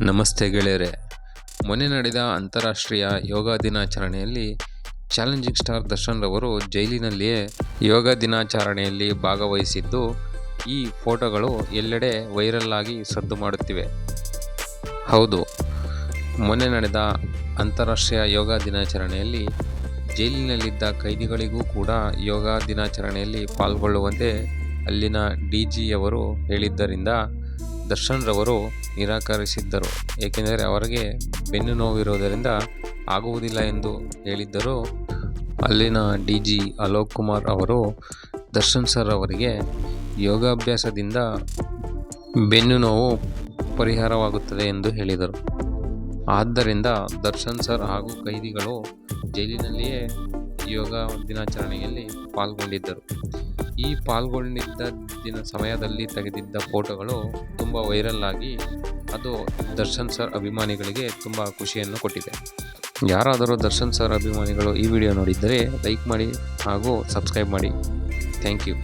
ನಮಸ್ತೆ ಗೆಳೆಯರೆ. ಮೊನ್ನೆ ನಡೆದ ಅಂತಾರಾಷ್ಟ್ರೀಯ ಯೋಗ ದಿನಾಚರಣೆಯಲ್ಲಿ ಚಾಲೆಂಜಿಂಗ್ ಸ್ಟಾರ್ ದರ್ಶನ್ ರವರು ಜೈಲಿನಲ್ಲಿಯೇ ಯೋಗ ದಿನಾಚರಣೆಯಲ್ಲಿ ಭಾಗವಹಿಸಿದ್ದು ಈ ಫೋಟೋಗಳು ಎಲ್ಲೆಡೆ ವೈರಲ್ ಆಗಿ ಸದ್ದು ಮಾಡುತ್ತಿವೆ. ಹೌದು, ಮೊನ್ನೆ ನಡೆದ ಅಂತಾರಾಷ್ಟ್ರೀಯ ಯೋಗ ದಿನಾಚರಣೆಯಲ್ಲಿ ಜೈಲಿನಲ್ಲಿದ್ದ ಕೈದಿಗಳಿಗೂ ಕೂಡ ಯೋಗ ದಿನಾಚರಣೆಯಲ್ಲಿ ಪಾಲ್ಗೊಳ್ಳುವಂತೆ ಅಲ್ಲಿನ ಡಿಜಿಯವರು ಹೇಳಿದ್ದರಿಂದ ದರ್ಶನ್ ರವರು ನಿರಾಕರಿಸಿದ್ದರು. ಏಕೆಂದರೆ ಅವರಿಗೆ ಬೆನ್ನು ನೋವಿರುವುದರಿಂದ ಆಗುವುದಿಲ್ಲ ಎಂದು ಹೇಳಿದ್ದರು. ಅಲ್ಲಿನ ಡಿಜಿ ಅಲೋಕ್ ಕುಮಾರ್ ಅವರು ದರ್ಶನ್ ಸರ್ ಅವರಿಗೆ ಯೋಗಾಭ್ಯಾಸದಿಂದ ಬೆನ್ನು ನೋವು ಪರಿಹಾರವಾಗುತ್ತದೆ ಎಂದು ಹೇಳಿದರು. ಆದ್ದರಿಂದ ದರ್ಶನ್ ಸರ್ ಹಾಗೂ ಕೈದಿಗಳು ಜೈಲಿನಲ್ಲಿಯೇ ಯೋಗ ದಿನಾಚರಣೆಯಲ್ಲಿ ಪಾಲ್ಗೊಂಡಿದ್ದರು. ಈ ಪಾಲ್ಗೊಂಡಿದ್ದ ಸಮಯದಲ್ಲಿ ತೆಗೆದಿದ್ದ ಫೋಟೋಗಳು ತುಂಬ ವೈರಲ್ ಆಗಿ ಅದು ದರ್ಶನ್ ಸರ್ ಅಭಿಮಾನಿಗಳಿಗೆ ತುಂಬ ಖುಷಿಯನ್ನು ಕೊಟ್ಟಿದೆ. ಯಾರಾದರೂ ದರ್ಶನ್ ಸರ್ ಅಭಿಮಾನಿಗಳು ಈ ವಿಡಿಯೋ ನೋಡಿದ್ದರೆ ಲೈಕ್ ಮಾಡಿ ಹಾಗೂ ಸಬ್ಸ್ಕ್ರೈಬ್ ಮಾಡಿ. Thank you.